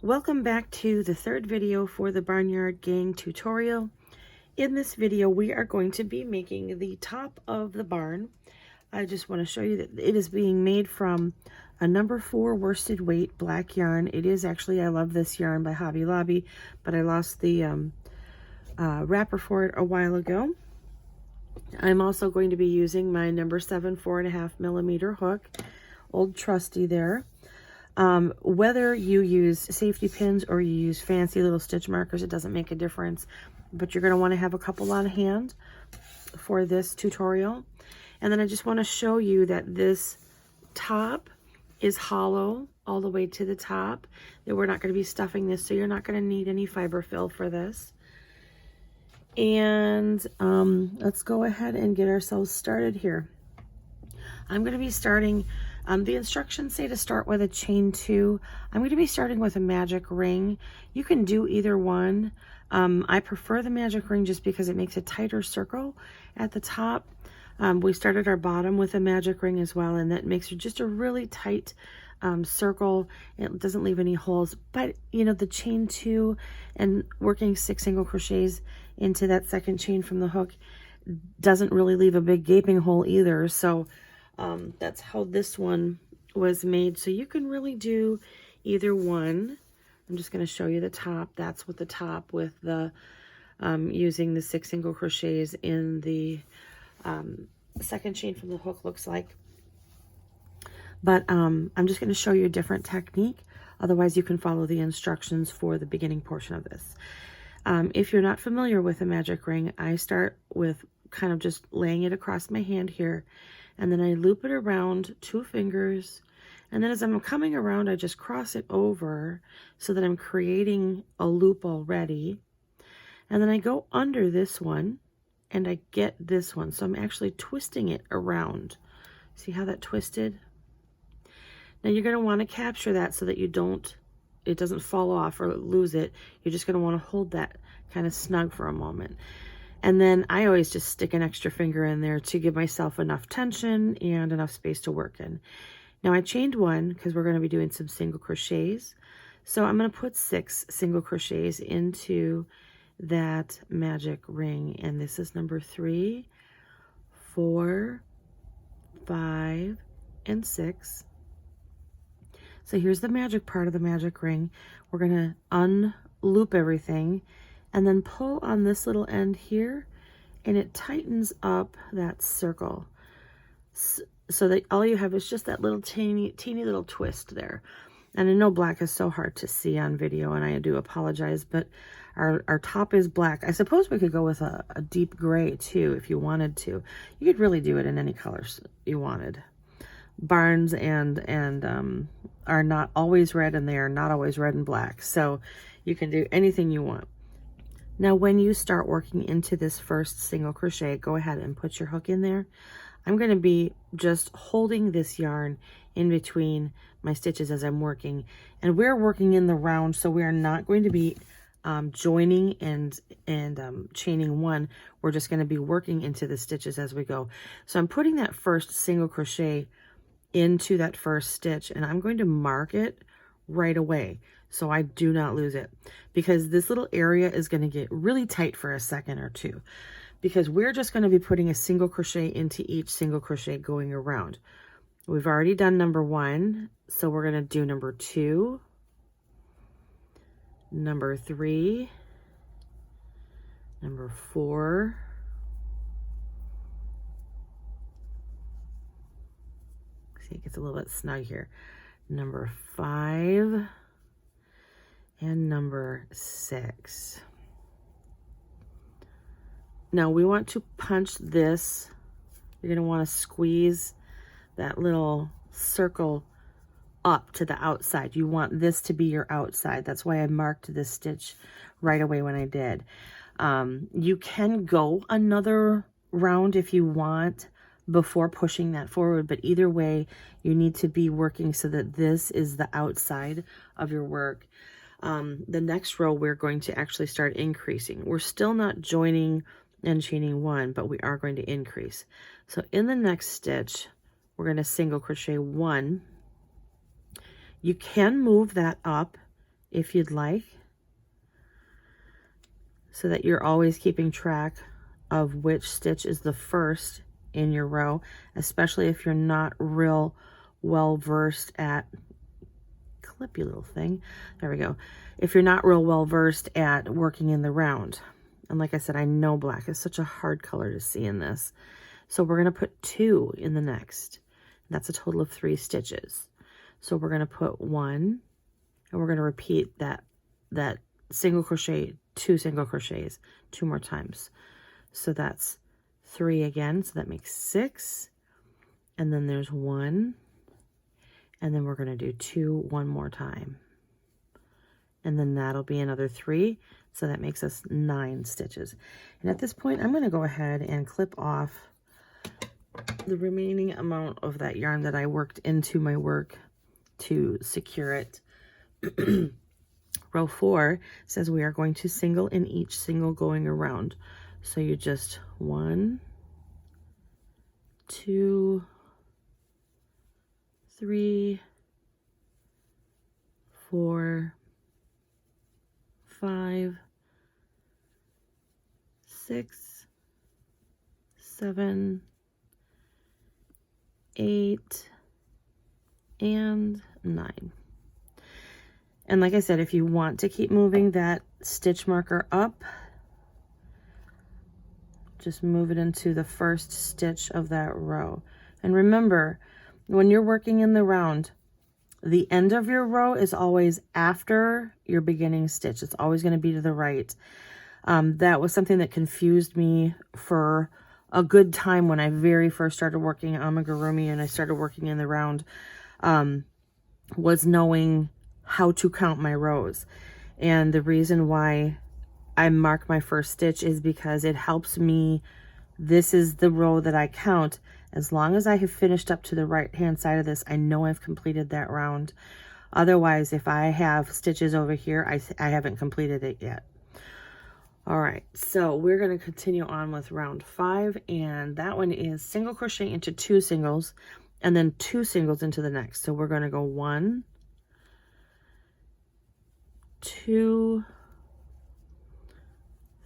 Welcome back to the third video for the Barnyard Gang tutorial. In this video, we are going to be making the top of the barn. I just want to show you that it is being made from a number 4 worsted weight black yarn. It is actually, I love this yarn by Hobby Lobby, but I lost the wrapper for it a while ago. I'm also going to be using my number 7 4.5 millimeter hook, old trusty there. Whether you use safety pins or you use fancy little stitch markers, it doesn't make a difference, but you're going to want to have a couple on hand for this tutorial. And then I just want to show you that this top is hollow all the way to the top, that we're not going to be stuffing this, so you're not going to need any fiber fill for this. And let's go ahead and get ourselves started here. I'm going to be starting, the instructions say to start with a chain 2. I'm going to be starting with a magic ring. You can do either one. I prefer the magic ring just because it makes a tighter circle at the top. We started our bottom with a magic ring as well, and that makes just a really tight circle. It doesn't leave any holes, but you know, the chain 2 and working 6 single crochets into that second chain from the hook doesn't really leave a big gaping hole either. So that's how this one was made. So you can really do either one. I'm just going to show you the top. That's what the top with the using the 6 single crochets in the second chain from the hook looks like. But I'm just going to show you a different technique. Otherwise, you can follow the instructions for the beginning portion of this. If you're not familiar with a magic ring, I start with kind of just laying it across my hand here, and then I loop it around 2 fingers, and then as I'm coming around, I just cross it over so that I'm creating a loop already. And then I go under this one and I get this one, so I'm actually twisting it around. See how that twisted? Now you're going to want to capture that so that it doesn't fall off or lose it. You're just going to want to hold that kind of snug for a moment. And then I always just stick an extra finger in there to give myself enough tension and enough space to work in. Now I chained 1 because we're going to be doing some single crochets. So I'm going to put 6 single crochets into that magic ring. And this is number 3, 4, 5, and 6. So here's the magic part of the magic ring. We're going to unloop everything and then pull on this little end here, and it tightens up that circle so that all you have is just that little teeny little twist there. And I know black is so hard to see on video, and I do apologize, but our top is black. I suppose we could go with a deep gray too if you wanted to. You could really do it in any colors you wanted. Barns are not always red, and they are not always red and black, so you can do anything you want. Now when you start working into this first single crochet, go ahead and put your hook in there. I'm going to be just holding this yarn in between my stitches as I'm working, and we're working in the round, so we are not going to be joining and chaining 1. We're just going to be working into the stitches as we go. So I'm putting that first single crochet into that first stitch, and I'm going to mark it right away so I do not lose it, because this little area is going to get really tight for a second or two, because we're just going to be putting a single crochet into each single crochet going around. We've already done number 1, so we're going to do number 2, number 3, number 4, see, it gets a little bit snug here, number 5, and number 6. Now we want to punch this. You're going to want to squeeze that little circle up to the outside. You want this to be your outside. That's why I marked this stitch right away when I did. You can go another round if you want before pushing that forward, but either way, you need to be working so that this is the outside of your work. The next row, we're going to actually start increasing. We're still not joining and chaining 1, but we are going to increase. So in the next stitch, we're going to single crochet 1. You can move that up if you'd like, so that you're always keeping track of which stitch is the first in your row, especially if you're not real well versed at, clip your little thing, there we go, if you're not real well versed at working in the round. And like I said, I know black is such a hard color to see in this, so we're going to put 2 in the next. That's a total of 3 stitches. So we're going to put 1, and we're going to repeat that single crochet, 2 single crochets 2 more times. So that's 3 again, so that makes 6, and then there's 1, and then we're going to do 2 one more time, and then that'll be another 3, so that makes us 9 stitches. And at this point, I'm going to go ahead and clip off the remaining amount of that yarn that I worked into my work to secure it. Row 4 says we are going to single in each single going around. So you just 1, 2, 3, 4, 5, 6, 7, 8, and 9. And like I said, if you want to keep moving that stitch marker up, just move it into the first stitch of that row. And remember, when you're working in the round, the end of your row is always after your beginning stitch. It's always going to be to the right. That was something that confused me for a good time when I very first started working amigurumi and I started working in the round, was knowing how to count my rows. And the reason why I mark my first stitch is because it helps me. This is the row that I count. As long as I have finished up to the right hand side of this, I know I've completed that round. Otherwise, if I have stitches over here, I haven't completed it yet. All right, so we're going to continue on with round 5, and that one is single crochet into 2 singles and then 2 singles into the next. So we're going to go 1, 2,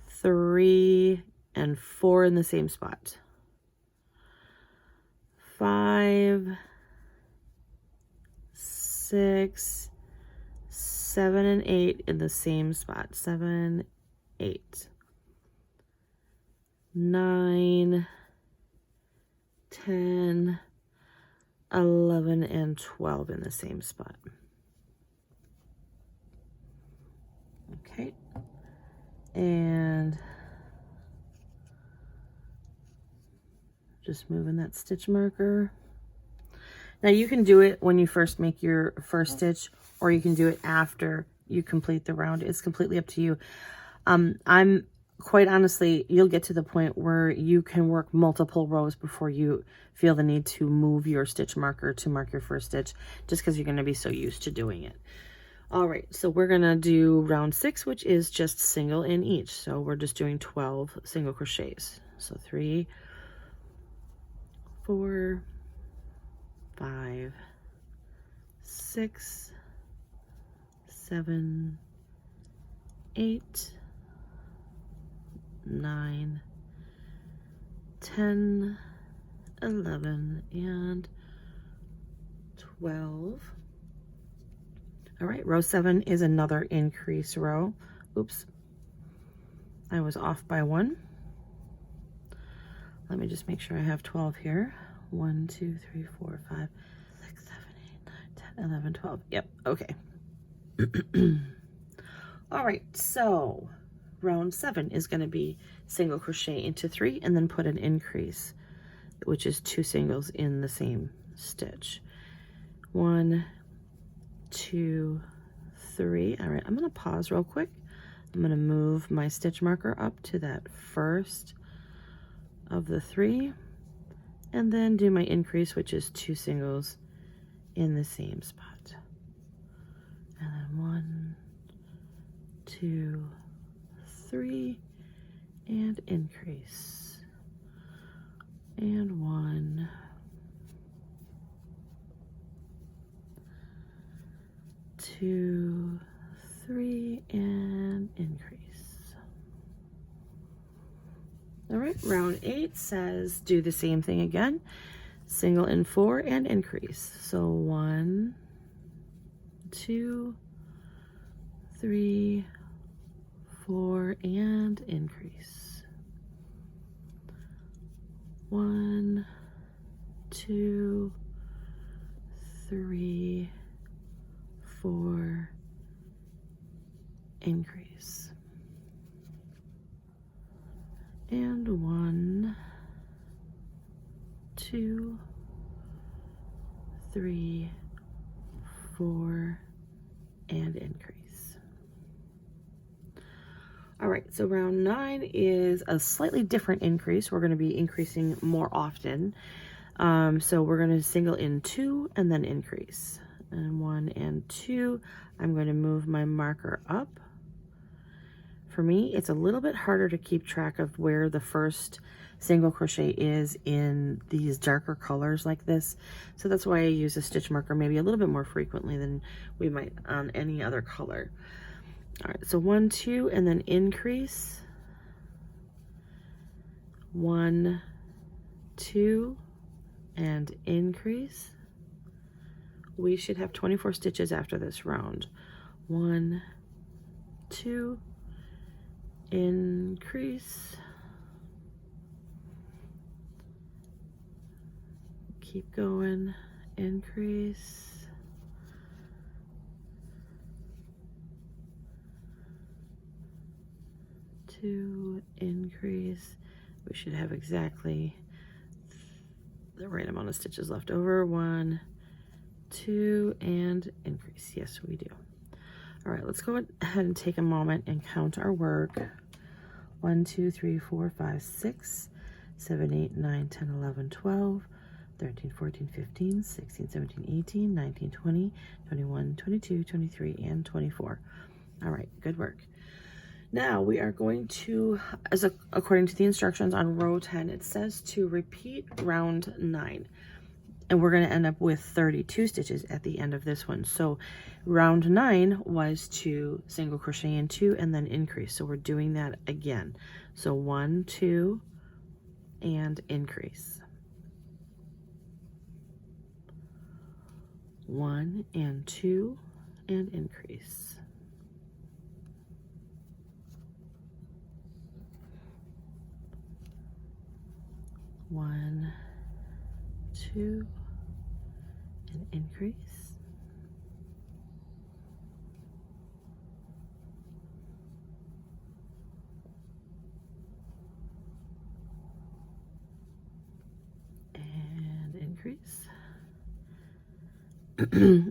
3, and 4 in the same spot. 5, 6, 7, and 8 in the same spot. 7, 8, 9, 10, 11, and 12 in the same spot. Okay, and just moving that stitch marker. Now you can do it when you first make your first stitch, or you can do it after you complete the round. It's completely up to you. I'm quite honestly, you'll get to the point where you can work multiple rows before you feel the need to move your stitch marker to mark your first stitch, just because you're going to be so used to doing it. All right, so we're going to do round 6, which is just single in each. So we're just doing 12 single crochets. So 3, 4, 5, 6, 7, 8, 9, 10, 11, and 12. All right, row 7 is another increase row. Oops, I was off by 1. Let me just make sure I have 12 here. 1, 2, 3, 4, 5, 6, 7, 8, 9, 10, 11, 12. Yep, okay. All right, so round 7 is going to be single crochet into 3 and then put an increase, which is 2 singles in the same stitch. 1, 2, 3. All right, I'm going to pause real quick. I'm going to move my stitch marker up to that first of the 3 and then do my increase, which is 2 singles in the same spot. And then 1, 2, 3, and increase. And 1, 2, 3, and increase. All right, round 8 says do the same thing again. Single in 4 and increase. So 1, 2, 3, 4, and increase. 1, 2, 3, 4, increase. And 1, 2, 3, 4, and increase. All right, so round 9 is a slightly different increase. We're going to be increasing more often. So we're going to single in 2 and then increase. And 1 and 2, I'm going to move my marker up. For me, it's a little bit harder to keep track of where the first single crochet is in these darker colors like this. So that's why I use a stitch marker maybe a little bit more frequently than we might on any other color. All right, so 1, 2, and then increase. 1, 2, and increase. We should have 24 stitches after this round. 1, 2, increase. Keep going, increase. 2, increase. We should have exactly the right amount of stitches left over. 1, 2, and increase. Yes, we do. All right, let's go ahead and take a moment and count our work. 1, 2, 3, 4, 5, 6, 7, 8, 9, 10, 11, 12, 13, 14, 15, 16, 17, 18, 19, 20, 21, 22, 23, and 24. All right, good work. Now we are going to, according to the instructions on row 10, it says to repeat round 9. And we're going to end up with 32 stitches at the end of this one. So round 9 was to single crochet in 2 and then increase. So we're doing that again. So 1, 2, and increase. 1 and 2 and increase. 1, 2, and increase. 'Increase.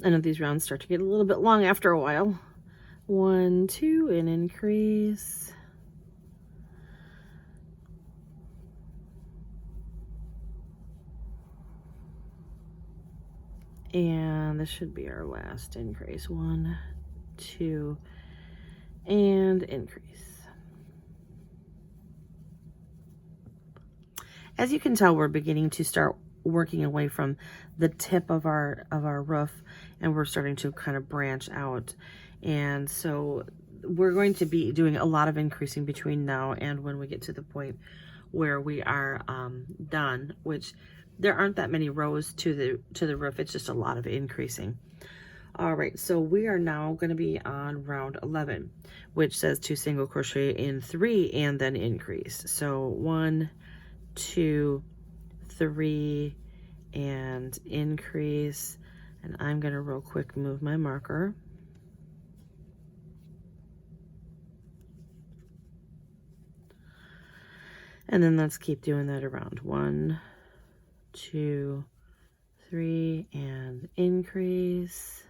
I know these rounds start to get a little bit long after a while. 1, 2, and increase. And this should be our last increase. 1, 2, and increase. As you can tell, we're beginning to start working away from the tip of our roof, and we're starting to kind of branch out. And so we're going to be doing a lot of increasing between now and when we get to the point where we are done, which there aren't that many rows to the roof. It's just a lot of increasing. All right, so we are now going to be on round 11, which says to single crochet in 3 and then increase. So 1, 2, 3, and increase. And I'm going to real quick move my marker. And then let's keep doing that around. 1, 2, 3, and increase.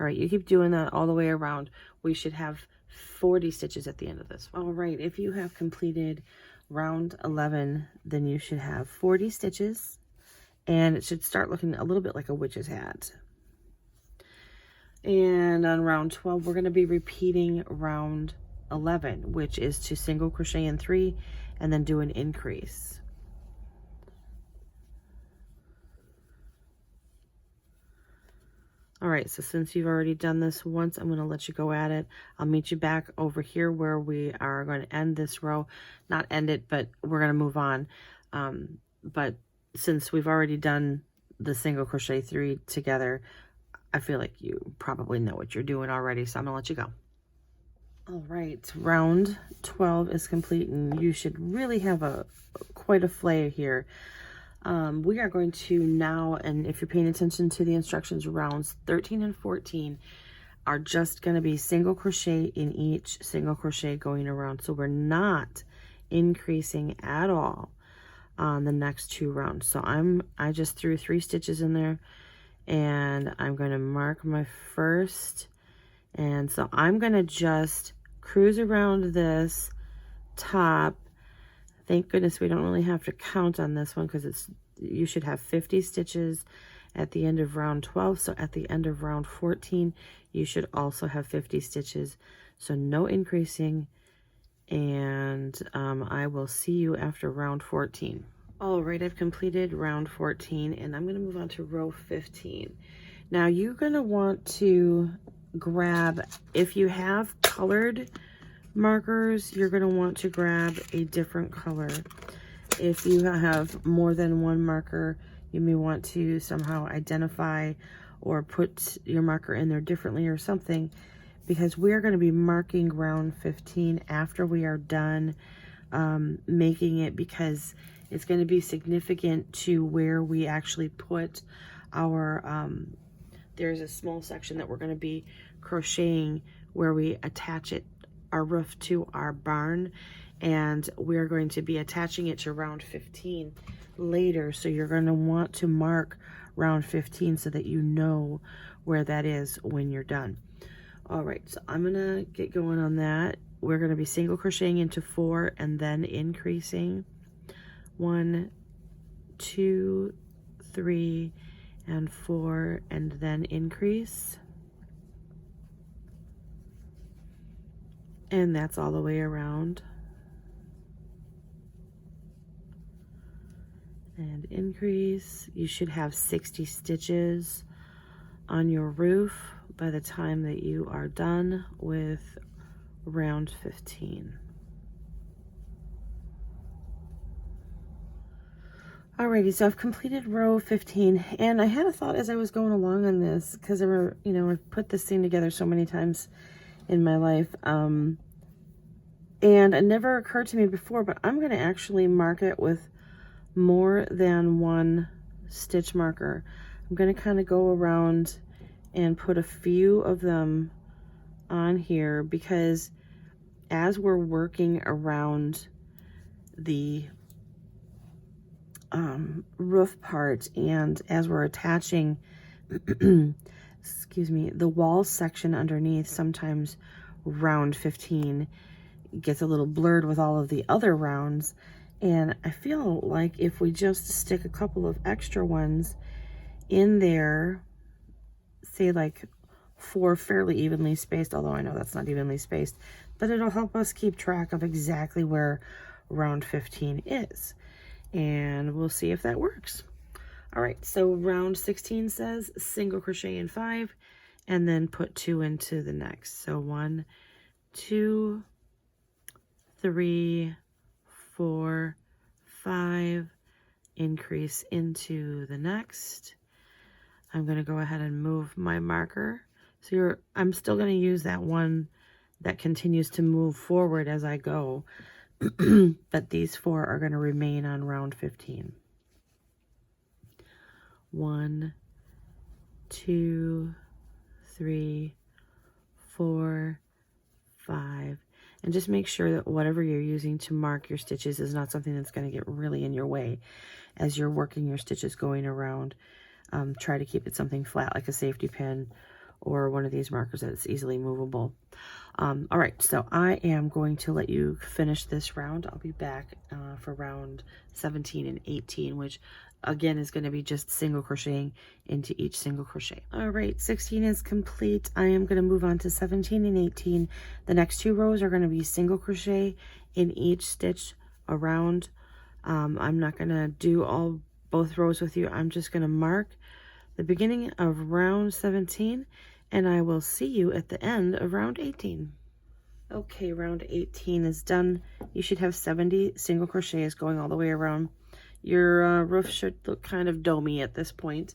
All right, you keep doing that all the way around. We should have 40 stitches at the end of this. All right, if you have completed round 11, then you should have 40 stitches, and it should start looking a little bit like a witch's hat. And on round 12, we're going to be repeating round 11, which is to single crochet in 3 and then do an increase. All right, so since you've already done this once, I'm going to let you go at it. I'll meet you back over here where we are going to end this row. Not end it, but we're going to move on. But since we've already done the single crochet 3 together, I feel like you probably know what you're doing already, so I'm going to let you go. All right, round 12 is complete, and you should really have quite a flay here. We are going to now, and if you're paying attention to the instructions, rounds 13 and 14 are just going to be single crochet in each, single crochet going around. So we're not increasing at all on the next 2 rounds. So I just threw 3 stitches in there, and I'm going to mark my first. And so I'm going to just cruise around this top. Thank goodness we don't really have to count on this one, because you should have 50 stitches at the end of round 12. So at the end of round 14, you should also have 50 stitches. So no increasing. And I will see you after round 14. All right, I've completed round 14, and I'm going to move on to row 15. Now you're going to want to grab, if you have colored markers, you're going to want to grab a different color. If you have more than one marker, you may want to somehow identify or put your marker in there differently or something, because we're going to be marking round 15 after we are done making it, because it's going to be significant to where we actually put our there's a small section that we're going to be crocheting where we attach our roof to our barn, and we're going to be attaching it to round 15 later. So you're going to want to mark round 15 so that you know where that is when you're done. All right, so I'm going to get going on that. We're going to be single crocheting into 4 and then increasing 1, 2, 3, and 4, and then increase. And that's all the way around. And increase. You should have 60 stitches on your roof by the time that you are done with round 15. Alrighty, so I've completed row 15, and I had a thought as I was going along on this, because I've put this thing together so many times in my life, and it never occurred to me before, but I'm going to actually mark it with more than one stitch marker. I'm going to kind of go around and put a few of them on here, because as we're working around the roof part, and as we're attaching excuse me, the wall section underneath, sometimes round 15 gets a little blurred with all of the other rounds, and I feel like if we just stick a couple of extra ones in there, say like 4 fairly evenly spaced, although I know that's not evenly spaced, but it'll help us keep track of exactly where round 15 is. And we'll see if that works. All right, so round 16 says single crochet in 5 and then put 2 into the next. So 1, 2, 3, 4, 5, increase into the next. I'm going to go ahead and move my marker. So I'm still going to use that one that continues to move forward as I go. But these 4 are going to remain on round 15. 1, 2, 3, 4, 5. And just make sure that whatever you're using to mark your stitches is not something that's going to get really in your way as you're working your stitches going around. Try to keep it something flat, like a safety pin or one of these markers that's easily movable. All right, so I am going to let you finish this round. I'll be back for round 17 and 18, which again is going to be just single crocheting into each single crochet. All right, 16 is complete. I am going to move on to 17 and 18. The next 2 rows are going to be single crochet in each stitch around. I'm not going to do both rows with you. I'm just going to mark the beginning of round 17, and I will see you at the end of round 18. Okay, round 18 is done. You should have 70 single crochets going all the way around. Your roof should look kind of domey at this point.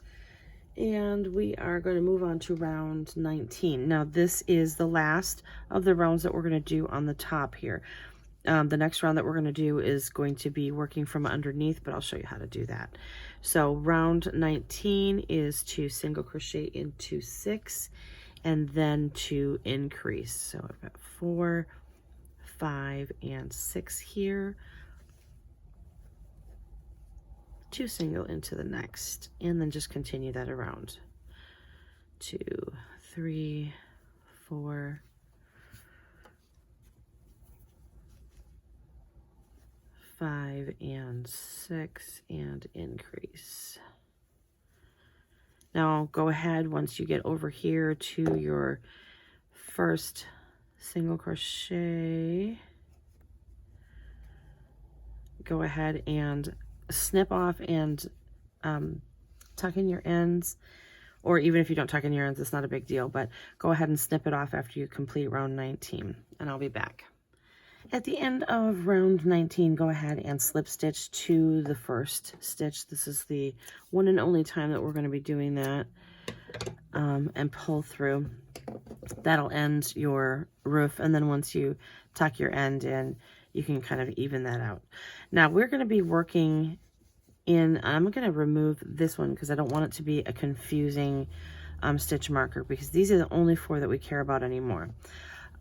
And we are going to move on to round 19. Now this is the last of the rounds that we're going to do on the top here. The next round that we're going to do is going to be working from underneath, but I'll show you how to do that. So round 19 is to single crochet into 6 and then to increase. So I've got 4, 5, and 6 here. 2 single into the next, and then just continue that around. 2, 3, 4, 5, and 6, and increase. Now go ahead, once you get over here to your first single crochet, go ahead and snip off and tuck in your ends, or even if you don't tuck in your ends, it's not a big deal, but go ahead and snip it off after you complete round 19, and I'll be back. At the end of round 19, go ahead and slip stitch to the first stitch. This is the one and only time that we're going to be doing that, and pull through. That'll end your roof, and then once you tuck your end in, you can kind of even that out. Now we're going to be working in, I'm going to remove this one because I don't want it to be a confusing stitch marker, because these are the only 4 that we care about anymore.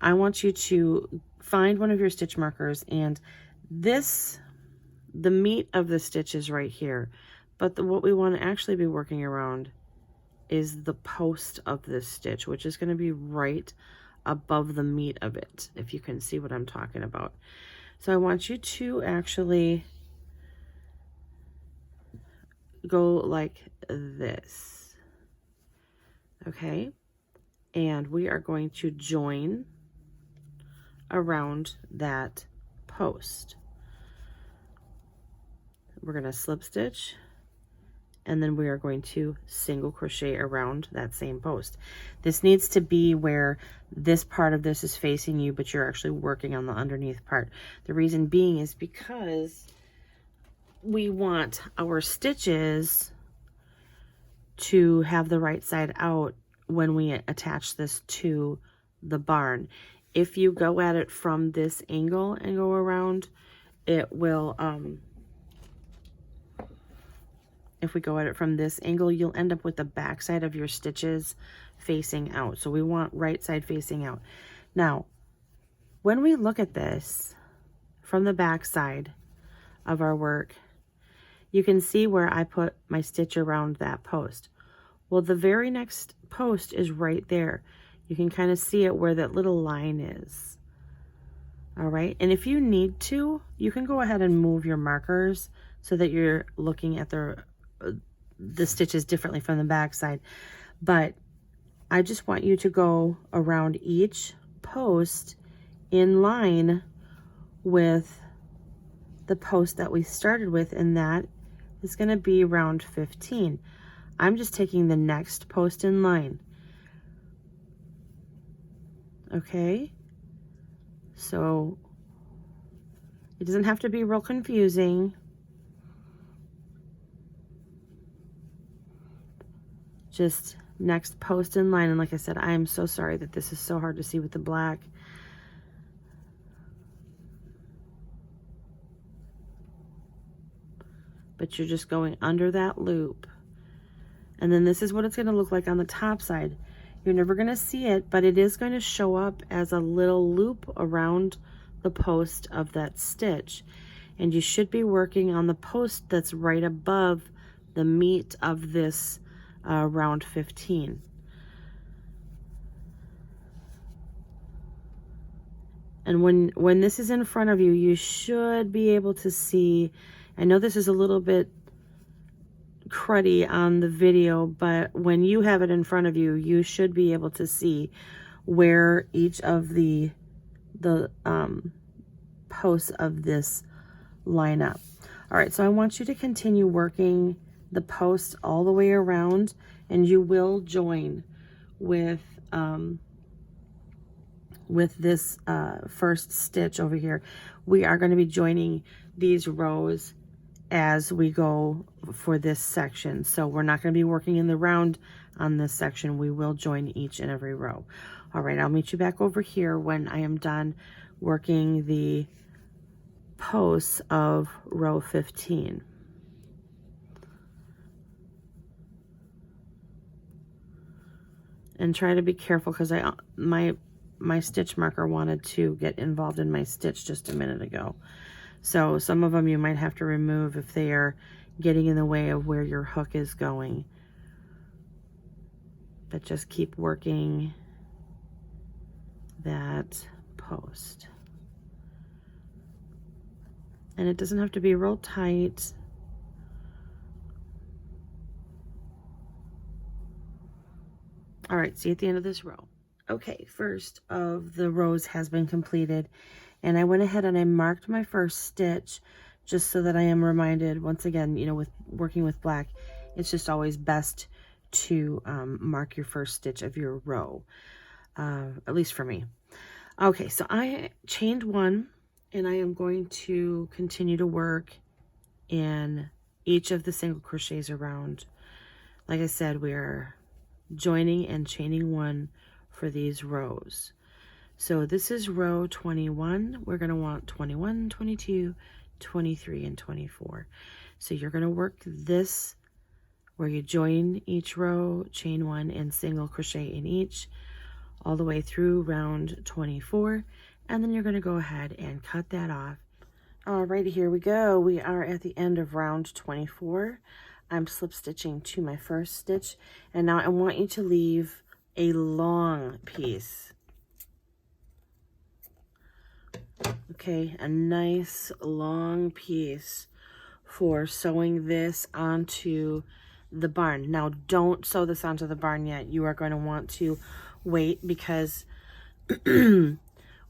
I want you to find one of your stitch markers, and this, the meat of the stitch is right here, but what we want to actually be working around is the post of this stitch, which is going to be right above the meat of it, if you can see what I'm talking about. So I want you to actually go like this, okay? And we are going to join around that post. We're going to slip stitch, and then we are going to single crochet around that same post. This needs to be where this part of this is facing you, but you're actually working on the underneath part. The reason being is because we want our stitches to have the right side out when we attach this to the barn. If you go at it from this angle and go around, it will, if we go at it from this angle, you'll end up with the back side of your stitches facing out. So we want right side facing out. Now, when we look at this from the back side of our work, you can see where I put my stitch around that post. Well, the very next post is right there. You can kind of see it where that little line is. All right, and if you need to, you can go ahead and move your markers so that you're looking at the stitches differently from the back side. But I just want you to go around each post in line with the post that we started with, and that is going to be round 15. I'm just taking the next post in line. Okay, so it doesn't have to be real confusing. Just next post in line. And like I said, I am so sorry that this is so hard to see with the black. But you're just going under that loop. And then this is what it's going to look like on the top side. You're never going to see it, but it is going to show up as a little loop around the post of that stitch. And you should be working on the post that's right above the meat of this round 15. And when this is in front of you, you should be able to see, I know this is a little bit cruddy on the video, but when you have it in front of you, you should be able to see where each of the posts of this line up. All right, so I want you to continue working the posts all the way around, and you will join with this first stitch over here. We are going to be joining these rows as we go for this section. So we're not going to be working in the round on this section. We will join each and every row. All right, I'll meet you back over here when I am done working the posts of row 15. And try to be careful, because my stitch marker wanted to get involved in my stitch just a minute ago. So some of them you might have to remove if they are getting in the way of where your hook is going. But just keep working that post. And it doesn't have to be real tight. All right, see you at the end of this row. Okay, first of the rows has been completed, and I went ahead and I marked my first stitch just so that I am reminded, once again, you know, with working with black, it's just always best to mark your first stitch of your row, at least for me. Okay, so I chained one, and I am going to continue to work in each of the single crochets around. Like I said, we are joining and chaining one for these rows. So this is row 21. We're going to want 21, 22, 23, and 24. So you're going to work this where you join each row, chain one, and single crochet in each, all the way through round 24. And then you're going to go ahead and cut that off. Alrighty, here we go. We are at the end of round 24. I'm slip stitching to my first stitch, and now I want you to leave a long piece. Okay, a nice long piece for sewing this onto the barn. Now, don't sew this onto the barn yet. You are going to want to wait, because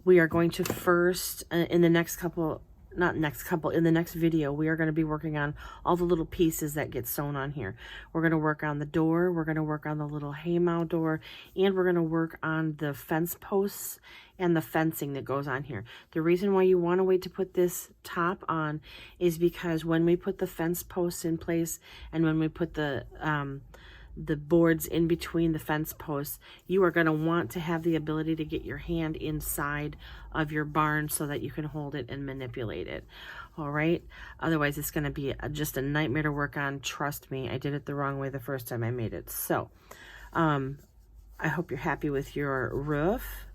we are going to first, in the next couple, in the next video, we are going to be working on all the little pieces that get sewn on here. We're going to work on the door, we're going to work on the little haymow door, and we're going to work on the fence posts and the fencing that goes on here. The reason why you want to wait to put this top on is because when we put the fence posts in place, and when we put the boards in between the fence posts, you are going to want to have the ability to get your hand inside of your barn so that you can hold it and manipulate it. All right, otherwise it's going to be just a nightmare to work on. Trust me, I did it the wrong way the first time I made it. So I hope you're happy with your roof,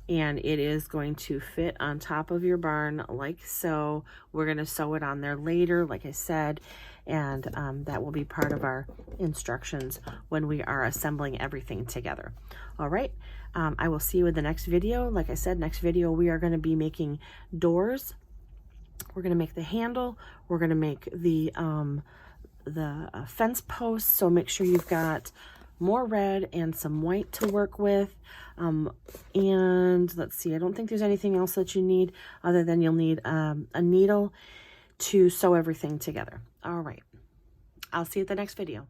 and it is going to fit on top of your barn like so. We're going to sew it on there later, like I said, and that will be part of our instructions when we are assembling everything together. All right, I will see you in the next video. Like I said, next video we are going to be making doors. We're going to make the handle. We're going to make the fence posts, so make sure you've got more red and some white to work with. And let's see, I don't think there's anything else that you need other than you'll need a needle to sew everything together. All right, I'll see you at the next video.